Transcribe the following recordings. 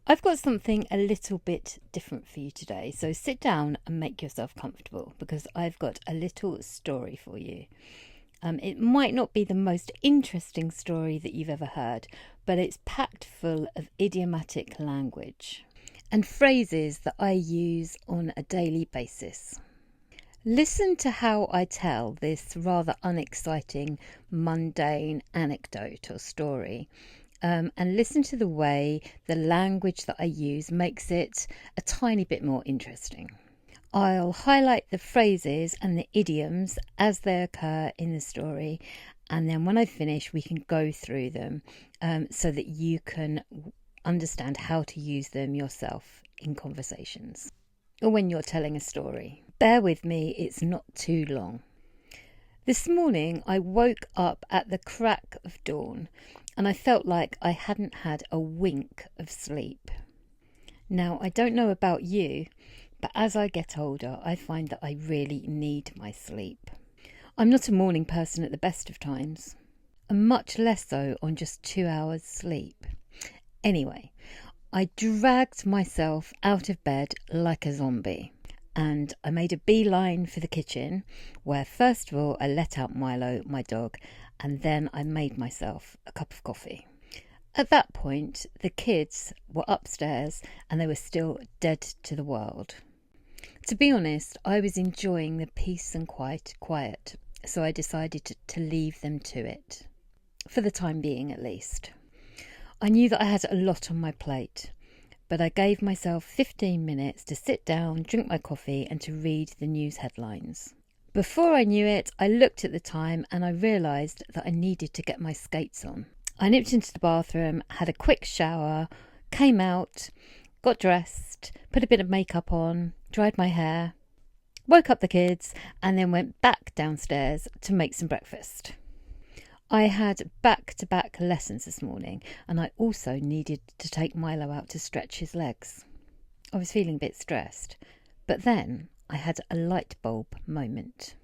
I've got something a little bit different for you today, so sit down and make yourself comfortable because I've got a little story for you. It might not be the most interesting story that you've ever heard, but it's packed full of idiomatic language and phrases that I use on a daily basis. Listen to how I tell this rather unexciting, mundane anecdote or story. And listen to the way the language that I use makes it a tiny bit more interesting. I'll highlight the phrases and the idioms as they occur in the story, and then when I finish, we can go through them so that you can understand how to use them yourself in conversations or when you're telling a story. Bear with me, it's not too long. This morning I woke up at the crack of dawn and I felt like I hadn't had a wink of sleep. Now, I don't know about you, but as I get older, I find that I really need my sleep. I'm not a morning person at the best of times, and much less so on just 2 hours sleep. Anyway, I dragged myself out of bed like a zombie. And I made a beeline for the kitchen, where first of all I let out Milo, my dog, and then I made myself a cup of coffee. At that point, the kids were upstairs and they were still dead to the world. To be honest, I was enjoying the peace and quiet, so I decided to leave them to it, for the time being at least. I knew that I had a lot on my plate, but I gave myself 15 minutes to sit down, drink my coffee and to read the news headlines. Before I knew it, I looked at the time and I realised that I needed to get my skates on. I nipped into the bathroom, had a quick shower, came out, got dressed, put a bit of makeup on, dried my hair, woke up the kids and then went back downstairs to make some breakfast. I had back-to-back lessons this morning and I also needed to take Milo out to stretch his legs. I was feeling a bit stressed, but then I had a light bulb moment.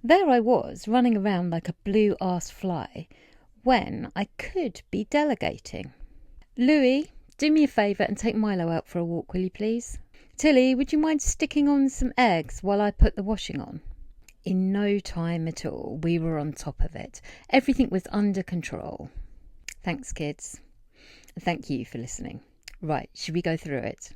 There I was, running around like a blue-arse fly, when I could be delegating. Louis, do me a favour and take Milo out for a walk, will you please? Tilly, would you mind sticking on some eggs while I put the washing on? In no time at all, we were on top of it. Everything was under control. Thanks, kids. Thank you for listening. Right, should we go through it?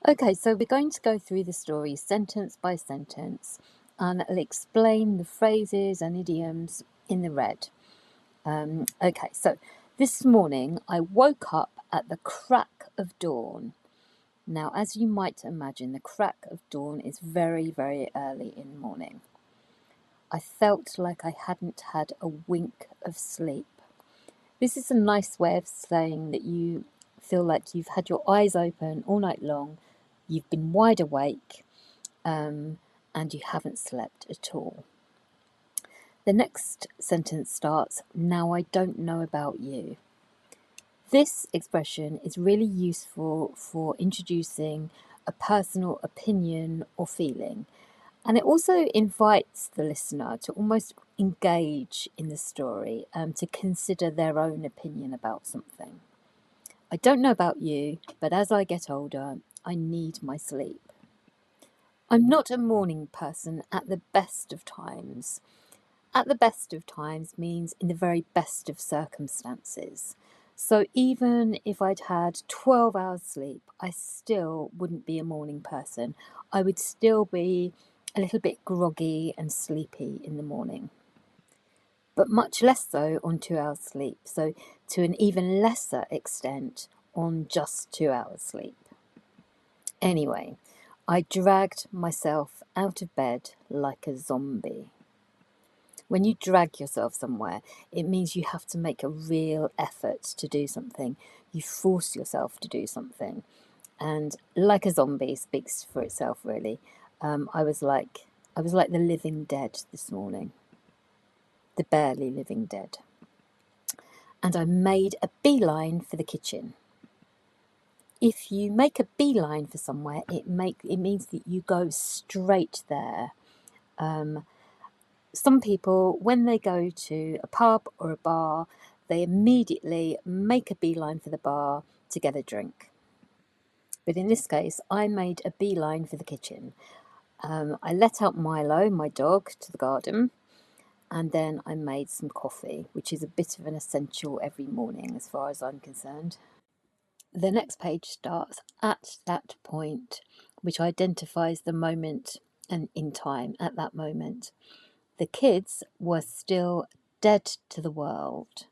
Okay, so we're going to go through the story sentence by sentence, and I'll explain the phrases and idioms in the red. Okay, so this morning I woke up at the crack of dawn. Now, as you might imagine, the crack of dawn is very, very early in the morning. I felt like I hadn't had a wink of sleep. This is a nice way of saying that you feel like you've had your eyes open all night long, you've been wide awake, and you haven't slept at all. The next sentence starts, now I don't know about you. This expression is really useful for introducing a personal opinion or feeling, and it also invites the listener to almost engage in the story, to consider their own opinion about something. I don't know about you, but as I get older, I need my sleep. I'm not a morning person at the best of times. At the best of times means in the very best of circumstances. So even if I'd had 12 hours sleep, I still wouldn't be a morning person. I would still be a little bit groggy and sleepy in the morning. But much less so on 2 hours sleep. So to an even lesser extent on just 2 hours sleep. Anyway, I dragged myself out of bed like a zombie. When you drag yourself somewhere, it means you have to make a real effort to do something. You force yourself to do something. And like a zombie speaks for itself, really. I was like the living dead this morning. The barely living dead. And I made a beeline for the kitchen. If you make a beeline for somewhere, it means that you go straight there. Some people, when they go to a pub or a bar, they immediately make a beeline for the bar to get a drink. But in this case, I made a beeline for the kitchen. I let out Milo, my dog, to the garden, and then I made some coffee, which is a bit of an essential every morning as far as I'm concerned. The next page starts at that point, which identifies the moment and in time at that moment. The kids were still dead to the world.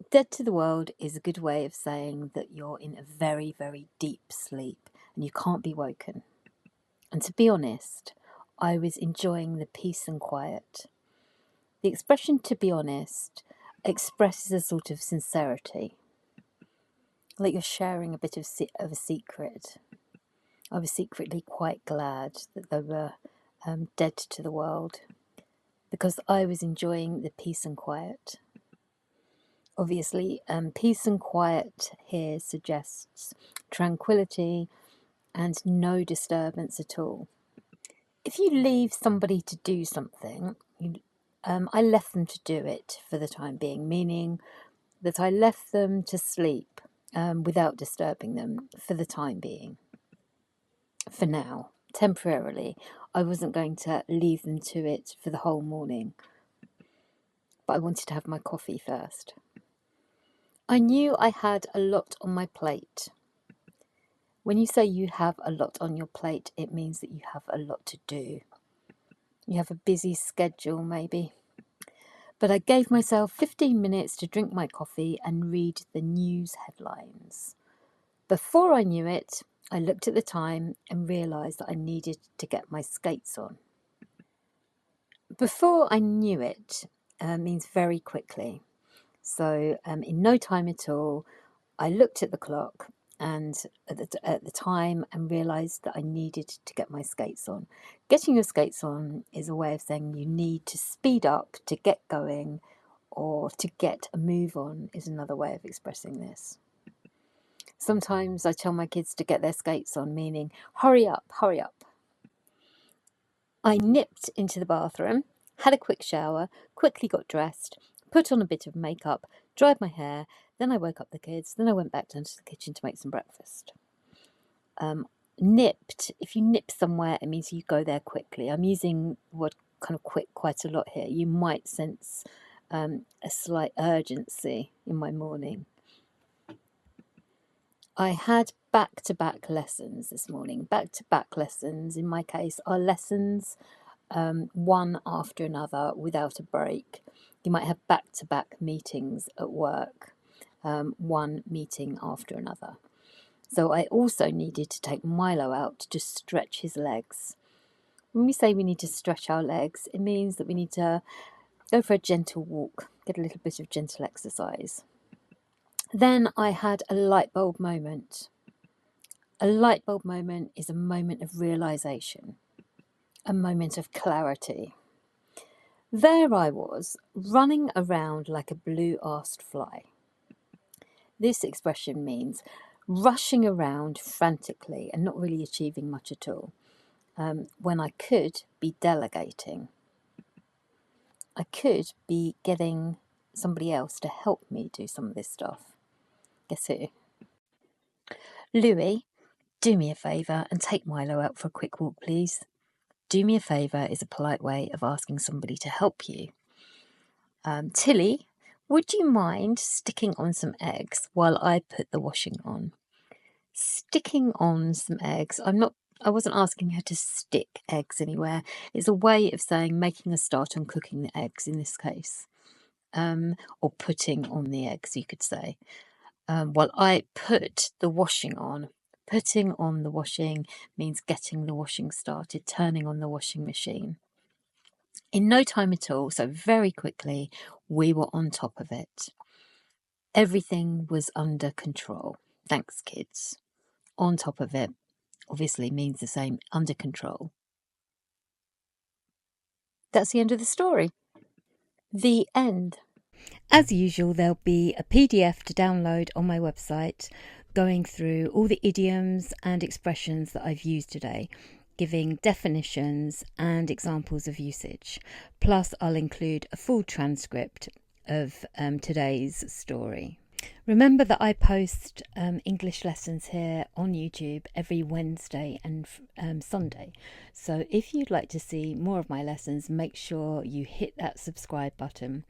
Dead to the world is a good way of saying that you're in a very, very deep sleep and you can't be woken. And to be honest, I was enjoying the peace and quiet. The expression "to be honest" expresses a sort of sincerity, like you're sharing a bit of a secret. I was secretly quite glad that they were dead to the world, because I was enjoying the peace and quiet. Obviously, peace and quiet here suggests tranquility and no disturbance at all. If you leave somebody to do something, I left them to do it for the time being, meaning that I left them to sleep without disturbing them for the time being. For now, temporarily, I wasn't going to leave them to it for the whole morning, but I wanted to have my coffee first. I knew I had a lot on my plate. When you say you have a lot on your plate, it means that you have a lot to do. You have a busy schedule, maybe. But I gave myself 15 minutes to drink my coffee and read the news headlines. Before I knew it, I looked at the time and realised that I needed to get my skates on. Before I knew it means very quickly. So in no time at all, I looked at the clock and at the time and realised that I needed to get my skates on. Getting your skates on is a way of saying you need to speed up to get going, or to get a move on is another way of expressing this. Sometimes I tell my kids to get their skates on, meaning hurry up, hurry up. I nipped into the bathroom, had a quick shower, quickly got dressed, put on a bit of makeup, dried my hair, then I woke up the kids, then I went back down to the kitchen to make some breakfast. Nipped, if you nip somewhere, it means you go there quickly. I'm using the word kind of quick quite a lot here. You might sense a slight urgency in my morning. I had back-to-back lessons this morning. Back-to-back lessons, in my case, are lessons one after another without a break. You might have back-to-back meetings at work, one meeting after another. So I also needed to take Milo out to stretch his legs. When we say we need to stretch our legs, it means that we need to go for a gentle walk, get a little bit of gentle exercise. Then I had a light bulb moment. A light bulb moment is a moment of realisation, a moment of clarity. There I was, running around like a blue-arsed fly. This expression means rushing around frantically and not really achieving much at all, when I could be delegating. I could be getting somebody else to help me do some of this stuff. Guess who? Louis, do me a favour and take Milo out for a quick walk, please. Do me a favour is a polite way of asking somebody to help you. Tilly, would you mind sticking on some eggs while I put the washing on? Sticking on some eggs. I wasn't asking her to stick eggs anywhere. It's a way of saying making a start on cooking the eggs in this case. Or putting on the eggs, you could say. While I put the washing on. Putting on the washing means getting the washing started, turning on the washing machine. In no time at all, so very quickly, we were on top of it. Everything was under control. Thanks, kids. On top of it obviously means the same, under control. That's the end of the story. The end. As usual, there'll be a PDF to download on my website going through all the idioms and expressions that I've used today, giving definitions and examples of usage. Plus, I'll include a full transcript of today's story. Remember that I post English lessons here on YouTube every Wednesday and Sunday. So if you'd like to see more of my lessons, make sure you hit that subscribe button.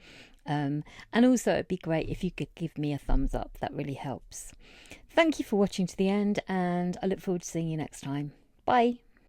And also it'd be great if you could give me a thumbs up. That really helps. Thank you for watching to the end, and I look forward to seeing you next time. Bye.